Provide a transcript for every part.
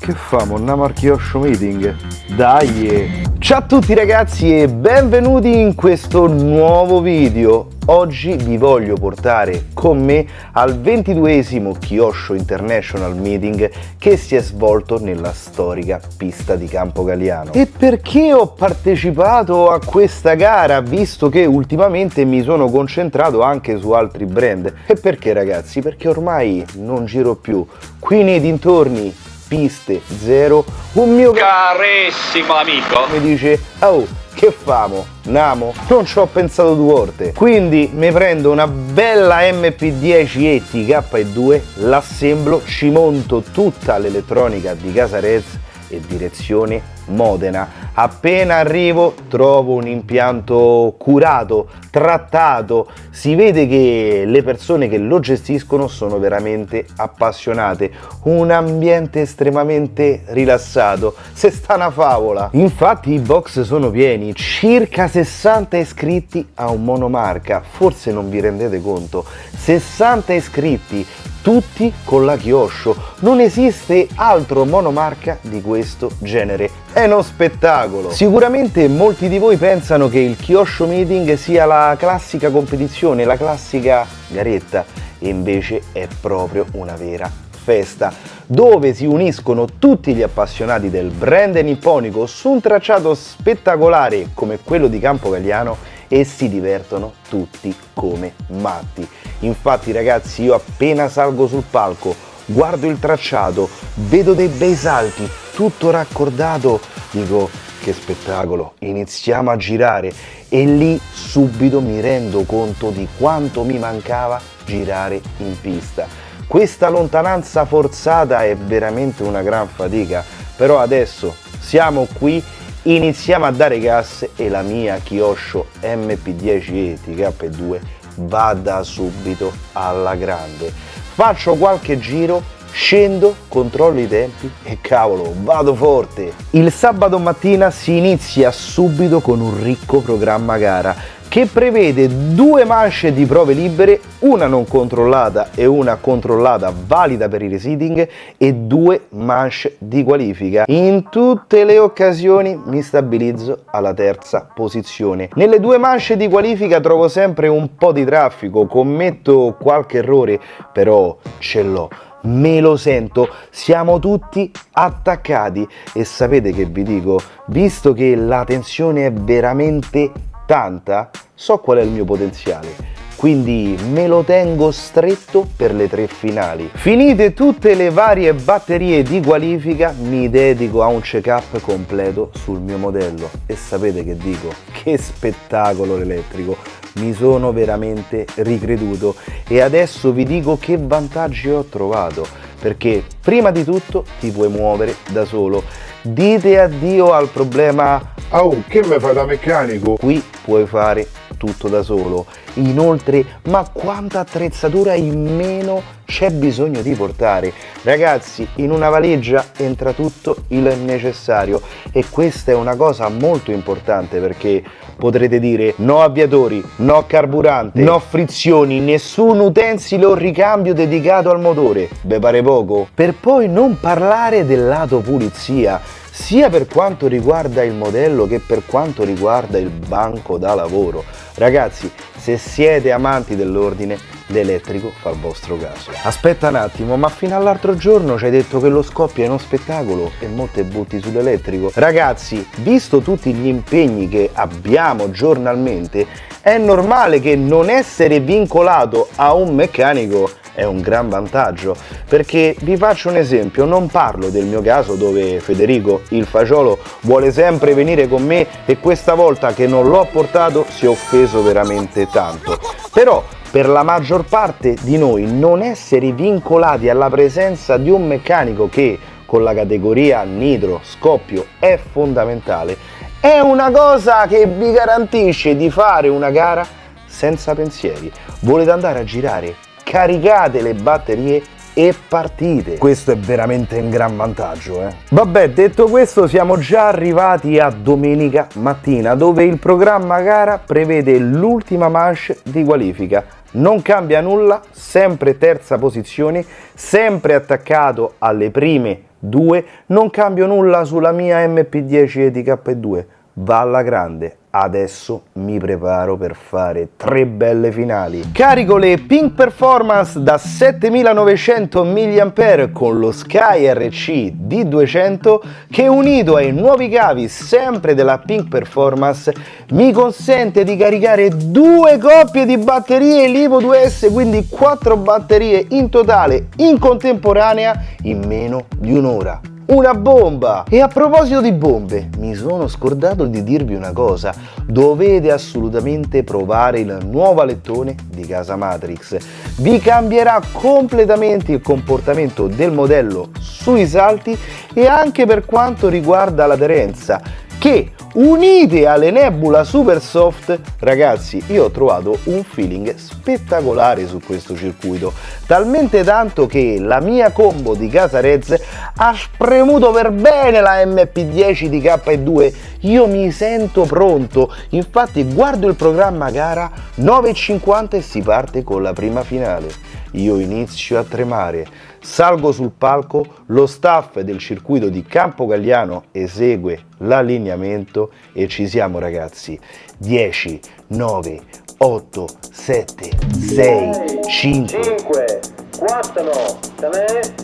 che famo? Andiamo al Kyosho Meeting? Dai! Ciao a tutti ragazzi e benvenuti in questo nuovo video. Oggi vi voglio portare con me al 22esimo Kyosho International Meeting che si è svolto nella storica pista di Campo Galliano. E perché ho partecipato a questa gara, visto che ultimamente mi sono concentrato anche su altri brand? E perché ragazzi? Perché ormai non giro più qui nei dintorni, piste zero. Un mio carissimo amico mi dice: oh, che famo? Namo? Non ci ho pensato due volte. Quindi mi prendo una bella MP10 e TK2, l'assemblo, ci monto tutta l'elettronica di casa Rez e direzione Modena. Appena arrivo trovo un impianto curato, trattato, si vede che le persone che lo gestiscono sono veramente appassionate, un ambiente estremamente rilassato, se sta una favola. Infatti i box sono pieni, circa 60 iscritti a un monomarca, forse non vi rendete conto, 60 iscritti, tutti con la Kyosho, non esiste altro monomarca di questo genere, è uno spettacolo. Sicuramente molti di voi pensano che il Kyosho Meeting sia la classica competizione, la classica garetta, e invece è proprio una vera festa, dove si uniscono tutti gli appassionati del brand nipponico su un tracciato spettacolare come quello di Campo Galliano e si divertono tutti come matti. Infatti ragazzi, io appena salgo sul palco, guardo il tracciato, vedo dei bei salti, tutto raccordato, dico che spettacolo, iniziamo a girare e lì subito mi rendo conto di quanto mi mancava girare in pista. Questa lontananza forzata è veramente una gran fatica, però adesso siamo qui, iniziamo a dare gas e la mia Kyosho MP10e TK2 va da subito alla grande. Faccio qualche giro, scendo, controllo i tempi e cavolo, vado forte! Il sabato mattina si inizia subito con un ricco programma gara che prevede 2 manche di prove libere, una non controllata e una controllata valida per i reseeding e 2 manche di qualifica. In tutte le occasioni mi stabilizzo alla terza posizione. Nelle 2 manche di qualifica trovo sempre un po' di traffico, commetto qualche errore, però ce l'ho. Me lo sento, siamo tutti attaccati e sapete che vi dico? Visto che la tensione è veramente tanta, so qual è il mio potenziale, quindi me lo tengo stretto per le 3 finali. Finite tutte le varie batterie di qualifica, mi dedico a un check-up completo sul mio modello e sapete che dico? Che spettacolo l'elettrico! Mi sono veramente ricreduto e adesso vi dico che vantaggi ho trovato, perché prima di tutto ti puoi muovere da solo. Dite addio al problema oh, che mi fai da meccanico? Qui puoi fare tutto da solo. Inoltre, ma quanta attrezzatura in meno c'è bisogno di portare? Ragazzi, in una valigia entra tutto il necessario e questa è una cosa molto importante, perché potrete dire no avviatori, no carburante, no frizioni, nessun utensile o ricambio dedicato al motore. Beh, pare poco. Per poi non parlare del lato pulizia, sia per quanto riguarda il modello che per quanto riguarda il banco da lavoro. Ragazzi, se siete amanti dell'ordine, l'elettrico fa il vostro caso. Aspetta un attimo, ma fino all'altro giorno ci hai detto che lo scoppio è uno spettacolo e molte butti sull'elettrico. Ragazzi, visto tutti gli impegni che abbiamo giornalmente, è normale che non essere vincolato a un meccanico è un gran vantaggio, perché vi faccio un esempio, non parlo del mio caso dove Federico, il fagiolo, vuole sempre venire con me e questa volta che non l'ho portato si è offeso veramente tanto, però per la maggior parte di noi non essere vincolati alla presenza di un meccanico che con la categoria nitro scoppio è fondamentale, è una cosa che vi garantisce di fare una gara senza pensieri. Volete andare a girare? Caricate le batterie e partite. Questo è veramente un gran vantaggio, Vabbè, detto questo, siamo già arrivati a domenica mattina, dove il programma gara prevede l'ultima manche di qualifica. Non cambia nulla, sempre terza posizione, sempre attaccato alle prime 2. Non cambio nulla sulla mia MP10 ETK2, va alla grande. Adesso mi preparo per fare 3 belle finali. Carico le Pink Performance da 7900 mAh con lo Sky RC D200 che, unito ai nuovi cavi sempre della Pink Performance, mi consente di caricare 2 coppie di batterie LiPo 2S, quindi 4 batterie in totale in contemporanea in meno di un'ora. Una bomba! E a proposito di bombe, mi sono scordato di dirvi una cosa: dovete assolutamente provare il nuovo alettone di casa Matrix. Vi cambierà completamente il comportamento del modello sui salti e anche per quanto riguarda l'aderenza, che, unite alle Nebula Super Soft, ragazzi, io ho trovato un feeling spettacolare su questo circuito, talmente tanto che la mia combo di casa Rez ha spremuto per bene la MP10 di K2. Io mi sento pronto, infatti guardo il programma gara 9:50 e si parte con la prima finale. Io inizio a tremare, salgo sul palco, lo staff del circuito di Campo Galliano esegue l'allineamento e ci siamo, ragazzi. 10, 9, 8, 7, 6, 5, 4, 3.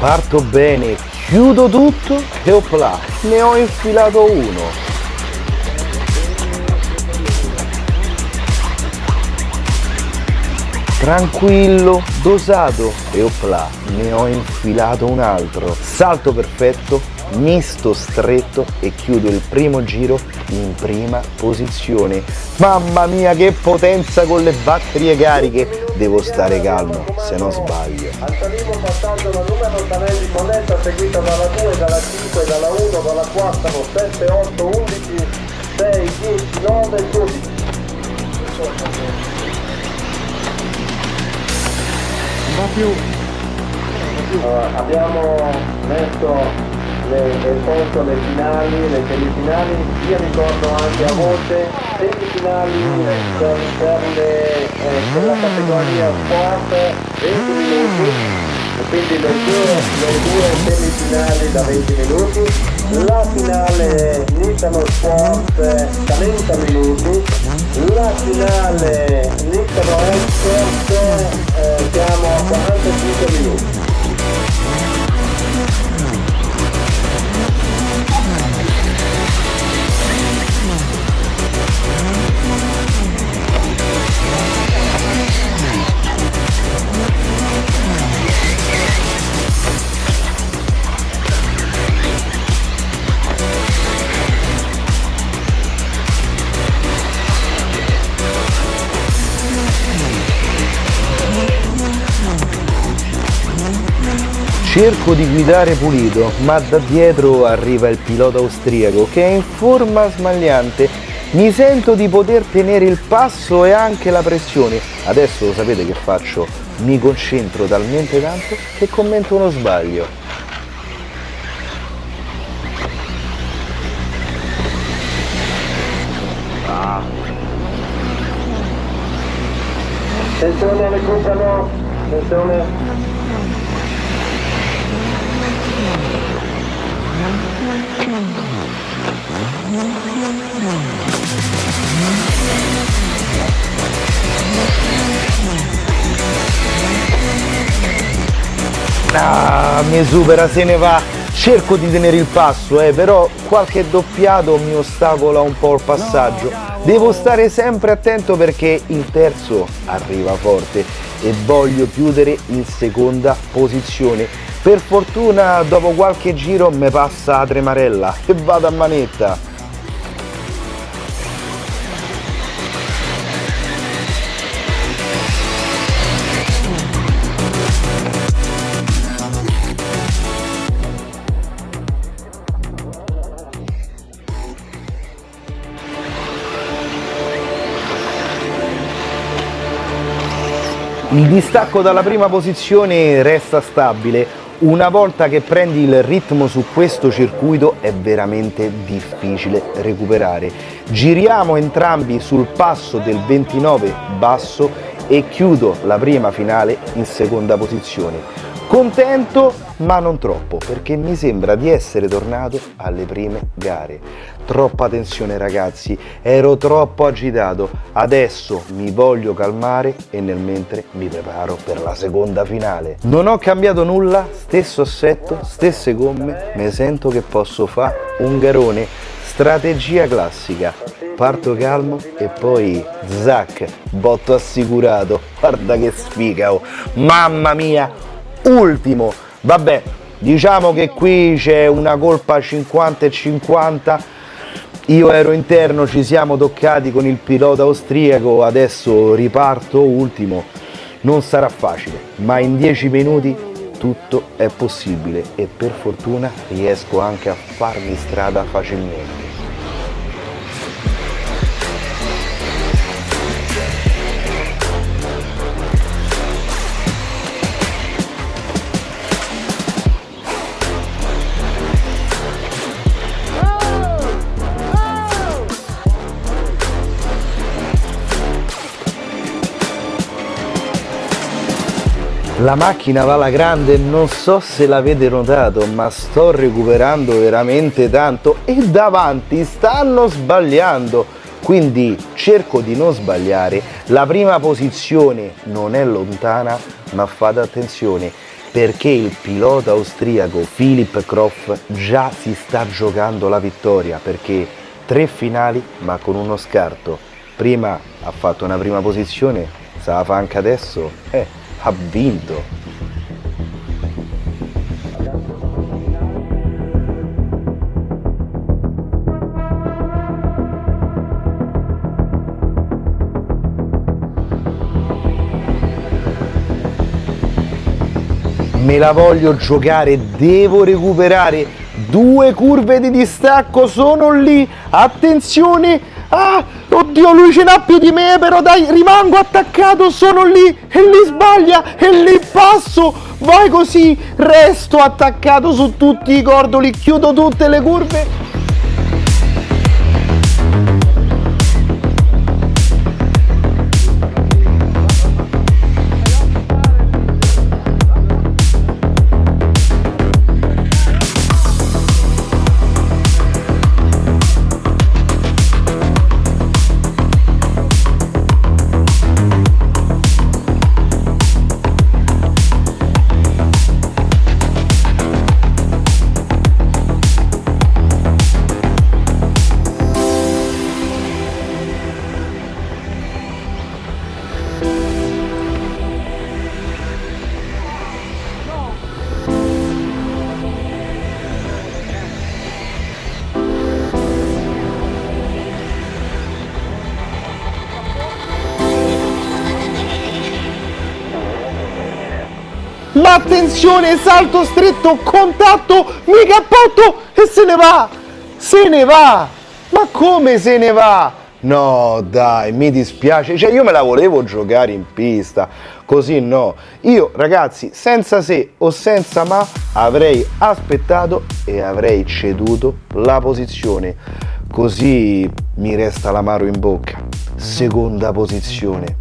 Parto bene, chiudo tutto e opla, ne ho infilato uno. Tranquillo, dosato e opla, ne ho infilato un altro. Salto perfetto, misto stretto e chiudo il primo giro in prima posizione. Mamma mia, che potenza con le batterie cariche! Devo stare calmo, se no sbaglio. Assalivo passando la numero Tanelli Monetta, seguita dalla 2, dalla 5, dalla 1, dalla 4, 7, 8, 11, 6, 10, 9, 12. Abbiamo messo le foto, le finali, le semifinali, io ricordo anche a voce semifinali per la categoria sport 20 minuti, quindi le due semifinali da 20 minuti, la finale Nitano Sport 30 minuti, la finale Nitano Expert siamo a 45 minuti. Cerco di guidare pulito, ma da dietro arriva il pilota austriaco che è in forma smagliante. Mi sento di poter tenere il passo e anche la pressione. Adesso lo sapete che faccio? Mi concentro talmente tanto che commento uno sbaglio. Attenzione alle recupero, attenzione. Mi supera, se ne va. Cerco di tenere il passo, però qualche doppiato mi ostacola un po' il passaggio. Devo stare sempre attento perché il terzo arriva forte e voglio chiudere in seconda posizione. Per fortuna dopo qualche giro mi passa la tremarella e vado a manetta. Il distacco dalla prima posizione resta stabile, Una volta che prendi il ritmo su questo circuito è veramente difficile recuperare. Giriamo entrambi sul passo del 29 basso e chiudo la prima finale in seconda posizione. Contento ma non troppo, perché mi sembra di essere tornato alle prime gare. Troppa tensione ragazzi, ero troppo agitato, adesso mi voglio calmare e nel mentre mi preparo per la seconda finale. Non ho cambiato nulla, stesso assetto, stesse gomme, mi sento che posso fare un garone, strategia classica. Parto calmo e poi zac, botto assicurato, guarda che sfiga, oh. Mamma mia, ultimo, vabbè, diciamo che qui c'è una colpa 50 e 50, io ero interno, ci siamo toccati con il pilota austriaco, adesso riparto ultimo, non sarà facile, ma in 10 minuti tutto è possibile e per fortuna riesco anche a farmi strada facilmente. La macchina va alla grande, non so se l'avete notato, ma sto recuperando veramente tanto e davanti stanno sbagliando, quindi cerco di non sbagliare. La prima posizione non è lontana, ma fate attenzione perché il pilota austriaco Philipp Kroff già si sta giocando la vittoria, perché 3 finali ma con uno scarto. Prima ha fatto una prima posizione, se la fa anche adesso, ha vinto. Me la voglio giocare, devo recuperare. 2 curve di distacco, sono lì, attenzione. Ah, oddio, lui ce n'ha più di me, però dai, rimango attaccato, sono lì e lì sbaglia e lì passo, vai così, resto attaccato su tutti i cordoli, chiudo tutte le curve. Ma attenzione, salto stretto, contatto, mi cappotto e se ne va! Se ne va! Ma come se ne va? No, dai, mi dispiace, cioè io me la volevo giocare in pista, così no. Io, ragazzi, senza se o senza ma, avrei aspettato e avrei ceduto la posizione. Così mi resta l'amaro in bocca. Seconda posizione.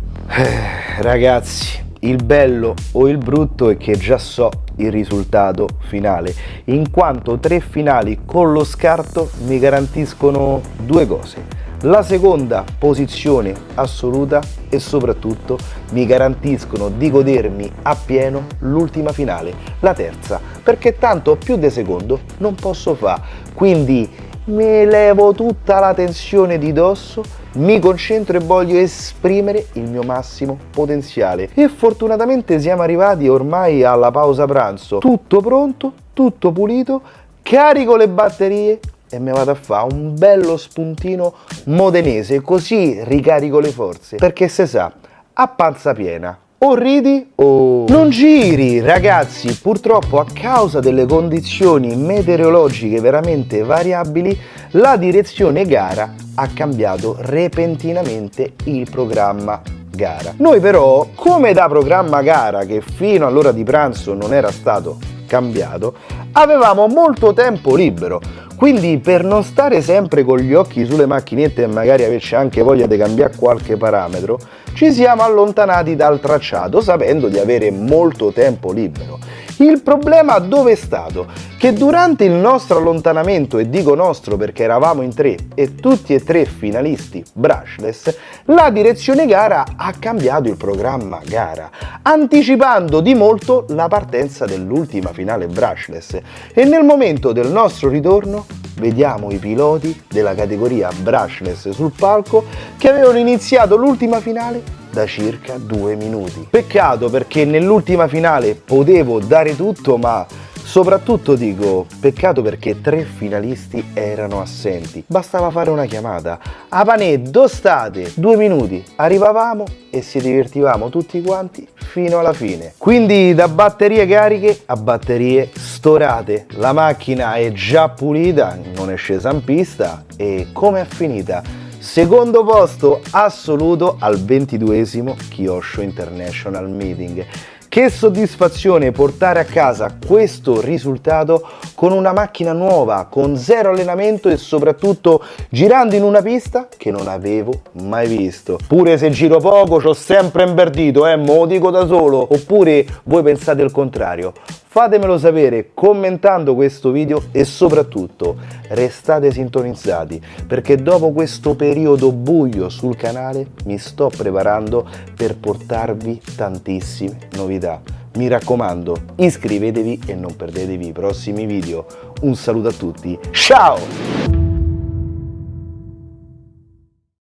Ragazzi, il bello o il brutto è che già so il risultato finale, in quanto 3 finali con lo scarto mi garantiscono 2 cose. La seconda posizione assoluta e soprattutto mi garantiscono di godermi appieno l'ultima finale, la terza, perché tanto più di secondo non posso fare, quindi mi levo tutta la tensione di dosso, mi concentro e voglio esprimere il mio massimo potenziale. E fortunatamente siamo arrivati ormai alla pausa pranzo, tutto pronto, tutto pulito, carico le batterie e mi vado a fare un bello spuntino modenese, così ricarico le forze, perché se sa, a panza piena o ridi o non giri. Ragazzi, purtroppo a causa delle condizioni meteorologiche veramente variabili, la direzione gara ha cambiato repentinamente il programma gara. Noi però, come da programma gara che fino all'ora di pranzo non era stato cambiato, avevamo molto tempo libero. Quindi per non stare sempre con gli occhi sulle macchinette e magari averci anche voglia di cambiare qualche parametro, ci siamo allontanati dal tracciato sapendo di avere molto tempo libero. Il problema dove è stato? Che durante il nostro allontanamento, e dico nostro perché eravamo in 3 e tutti e 3 finalisti brushless, la direzione gara ha cambiato il programma gara, anticipando di molto la partenza dell'ultima finale brushless, e nel momento del nostro ritorno vediamo i piloti della categoria brushless sul palco che avevano iniziato l'ultima finale da circa 2 minuti. Peccato, perché nell'ultima finale potevo dare tutto, ma soprattutto dico peccato perché 3 finalisti erano assenti. Bastava fare una chiamata: a Panè, dove state? 2 minuti, arrivavamo e ci divertivamo tutti quanti fino alla fine. Quindi da batterie cariche a batterie storate, la macchina è già pulita, non è scesa in pista, e come è finita? Secondo posto assoluto al 22esimo Kyosho International Meeting. Che soddisfazione portare a casa questo risultato con una macchina nuova, con 0 allenamento e soprattutto girando in una pista che non avevo mai visto. Pure se giro poco c'ho sempre invertito, me lo dico da solo. Oppure voi pensate il contrario? Fatemelo sapere commentando questo video e soprattutto restate sintonizzati, perché dopo questo periodo buio sul canale mi sto preparando per portarvi tantissime novità. Mi raccomando, iscrivetevi e non perdetevi i prossimi video. Un saluto a tutti, ciao!